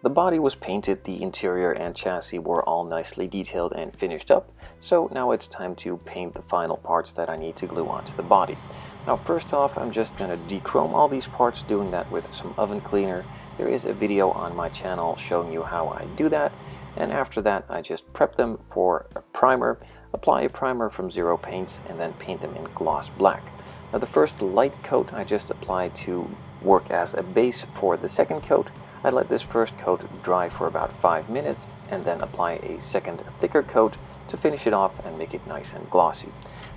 The body was painted, the interior and chassis were all nicely detailed and finished up, so now it's time to paint the final parts that I need to glue onto the body. Now first off, I'm just going to dechrome all these parts, doing that with some oven cleaner. There is a video on my channel showing you how I do that, and after that I just prep them for a primer, apply a primer from Zero Paints, and then paint them in gloss black. Now the first light coat I just applied to work as a base for the second coat. I let this first coat dry for about 5 minutes and then apply a second thicker coat to finish it off and make it nice and glossy.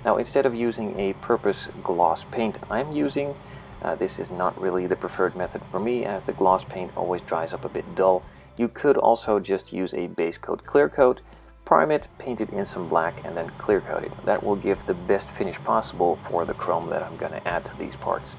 Now instead of using a purpose gloss paint, I'm using, this is not really the preferred method for me, as the gloss paint always dries up a bit dull. You could also just use a base coat clear coat, prime it, paint it in some black, and then clear coat it. That will give the best finish possible for the chrome that I'm going to add to these parts.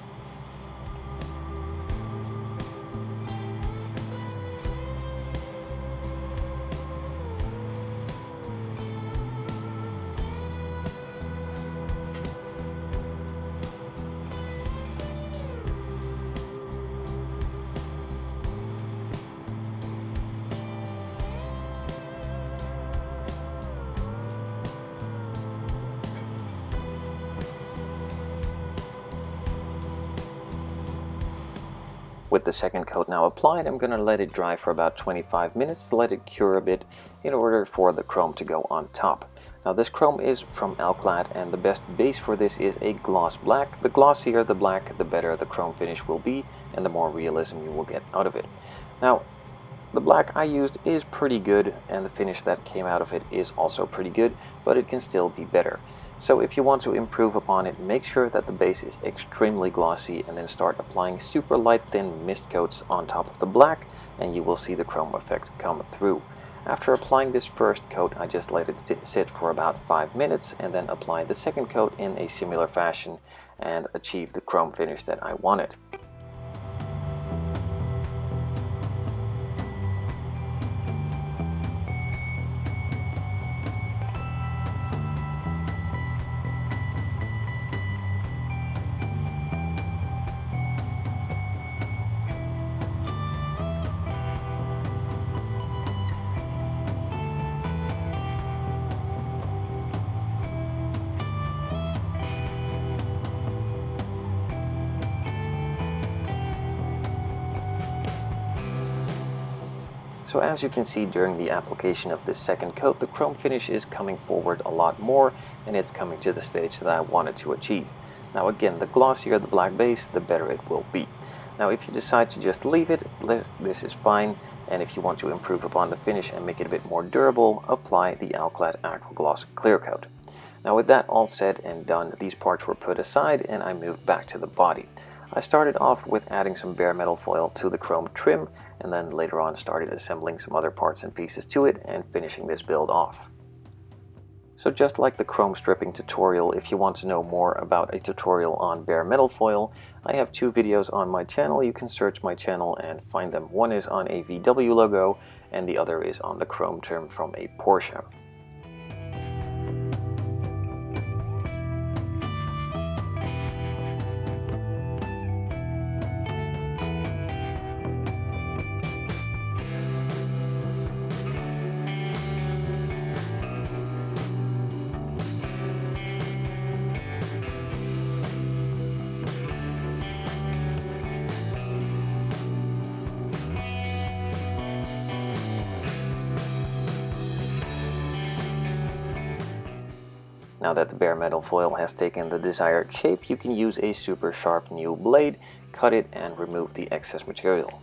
With the second coat now applied, I'm going to let it dry for about 25 minutes to let it cure a bit in order for the chrome to go on top. Now this chrome is from Alclad, and the best base for this is a gloss black. The glossier the black, the better the chrome finish will be and the more realism you will get out of it. Now the black I used is pretty good, and the finish that came out of it is also pretty good, but it can still be better. So if you want to improve upon it, make sure that the base is extremely glossy and then start applying super light thin mist coats on top of the black, and you will see the chrome effect come through. After applying this first coat, I just let it sit for about 5 minutes and then apply the second coat in a similar fashion and achieve the chrome finish that I wanted. So as you can see, during the application of this second coat, the chrome finish is coming forward a lot more, and it's coming to the stage that I wanted to achieve. Now again, the glossier the black base, the better it will be. Now if you decide to just leave it, this is fine, and if you want to improve upon the finish and make it a bit more durable, apply the Alclad Aqua Gloss Clear Coat. Now with that all said and done, these parts were put aside and I moved back to the body. I started off with adding some bare metal foil to the chrome trim, and then later on started assembling some other parts and pieces to it and finishing this build off. So just like the chrome stripping tutorial, if you want to know more about a tutorial on bare metal foil, I have 2 videos on my channel. You can search my channel and find them. One is on a VW logo and the other is on the chrome trim from a Porsche. Now that the bare metal foil has taken the desired shape, you can use a super sharp new blade, cut it and remove the excess material.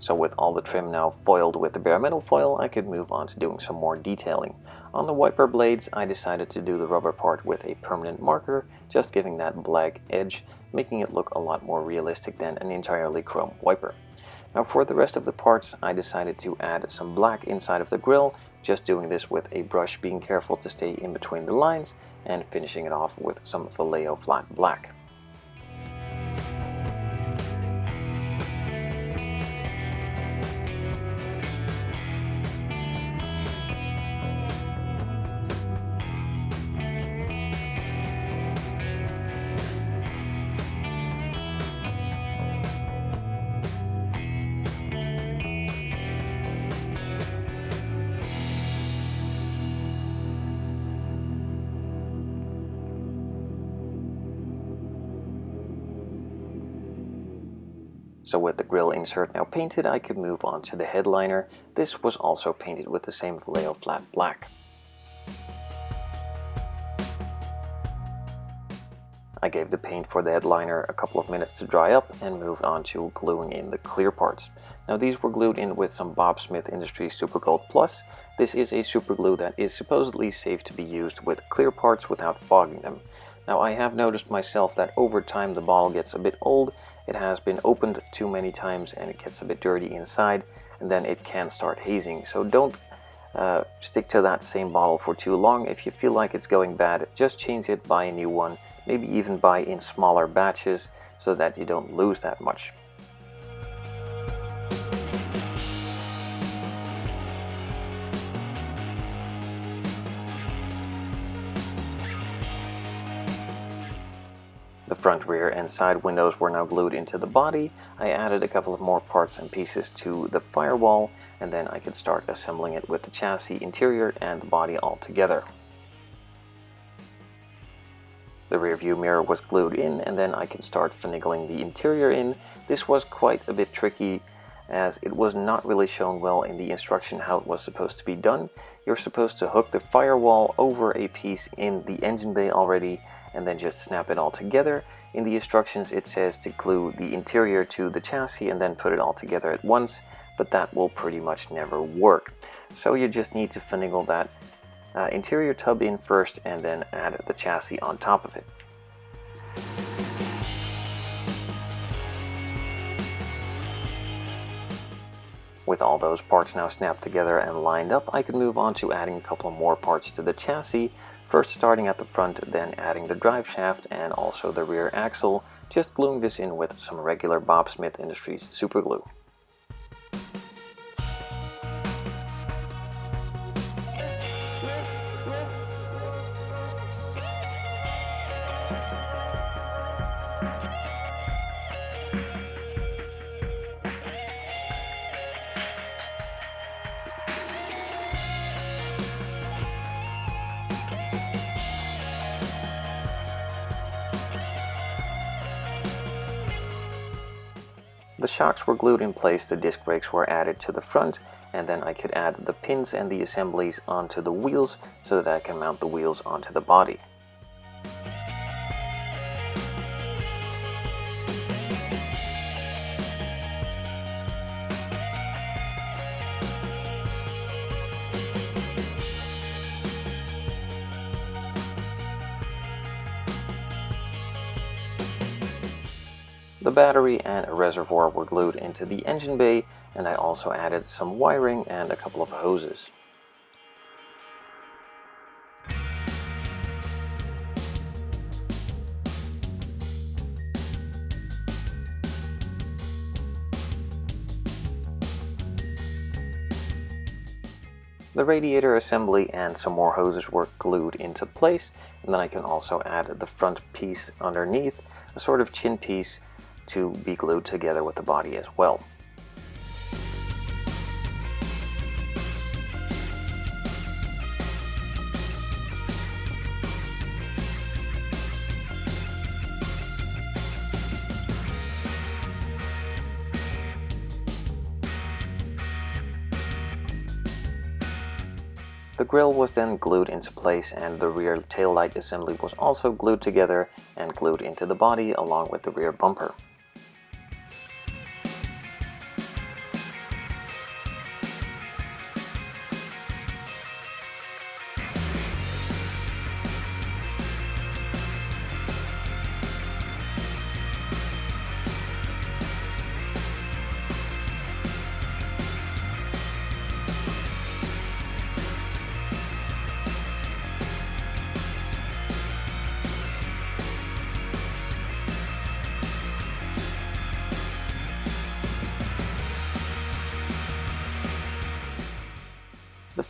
So with all the trim now foiled with the bare metal foil, I could move on to doing some more detailing. On the wiper blades, I decided to do the rubber part with a permanent marker, just giving that black edge, making it look a lot more realistic than an entirely chrome wiper. Now for the rest of the parts, I decided to add some black inside of the grille, just doing this with a brush, being careful to stay in between the lines, and finishing it off with some Vallejo flat black. So with the grille insert now painted, I could move on to the headliner. This was also painted with the same Vallejo flat black. I gave the paint for the headliner a couple of minutes to dry up and moved on to gluing in the clear parts. Now these were glued in with some Bob Smith Industries Super Gold Plus. This is a super glue that is supposedly safe to be used with clear parts without fogging them. Now I have noticed myself that over time the bottle gets a bit old, it has been opened too many times and it gets a bit dirty inside, and then it can start hazing. So don't stick to that same bottle for too long. If you feel like it's going bad, just change it, buy a new one, maybe even buy in smaller batches so that you don't lose that much. The front, rear, and side windows were now glued into the body. I added a couple of more parts and pieces to the firewall, and then I could start assembling it with the chassis, interior, and the body all together. The rear view mirror was glued in, and then I could start finagling the interior in. This was quite a bit tricky, as it was not really shown well in the instruction how it was supposed to be done. You're supposed to hook the firewall over a piece in the engine bay already, and then just snap it all together. In the instructions it says to glue the interior to the chassis and then put it all together at once, but that will pretty much never work. So you just need to finagle that interior tub in first and then add the chassis on top of it. With all those parts now snapped together and lined up, I could move on to adding a couple more parts to the chassis. First starting at the front, then adding the drive shaft and also the rear axle, just gluing this in with some regular Bob Smith Industries super glue. The shocks were glued in place, the disc brakes were added to the front, and then I could add the pins and the assemblies onto the wheels so that I can mount the wheels onto the body. The battery and a reservoir were glued into the engine bay, and I also added some wiring and a couple of hoses. The radiator assembly and some more hoses were glued into place, and then I can also add the front piece underneath, a sort of chin piece, to be glued together with the body as well. The grille was then glued into place, and the rear taillight assembly was also glued together and glued into the body along with the rear bumper.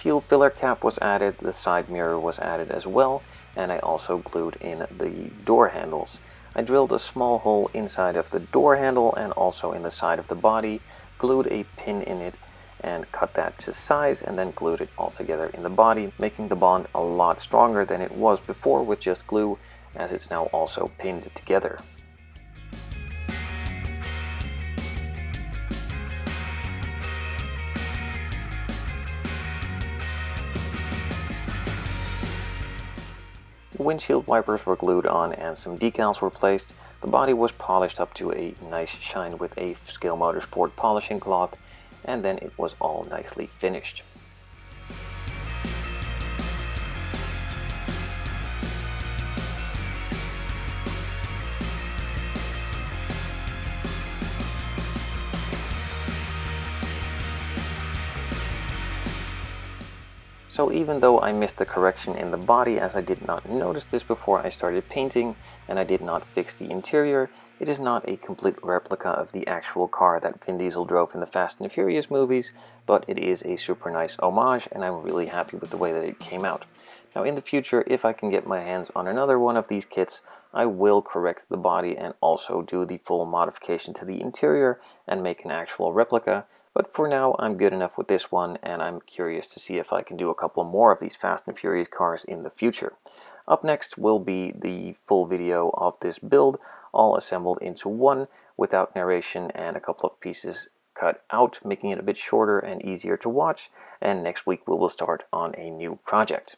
windshield filler cap was added, the side mirror was added as well, and I also glued in the door handles. I drilled a small hole inside of the door handle and also in the side of the body, glued a pin in it, and cut that to size, and then glued it all together in the body, making the bond a lot stronger than it was before with just glue, as it's now also pinned together. Windshield wipers were glued on and some decals were placed. The body was polished up to a nice shine with a Scale Motorsport polishing cloth, and then it was all nicely finished. So even though I missed the correction in the body, as I did not notice this before I started painting, and I did not fix the interior, it is not a complete replica of the actual car that Vin Diesel drove in the Fast and Furious movies, but it is a super nice homage, and I'm really happy with the way that it came out. Now in the future, if I can get my hands on another one of these kits, I will correct the body and also do the full modification to the interior and make an actual replica. But for now, I'm good enough with this one, and I'm curious to see if I can do a couple more of these Fast and Furious cars in the future. Up next will be the full video of this build, all assembled into one, without narration and a couple of pieces cut out, making it a bit shorter and easier to watch. And next week we will start on a new project.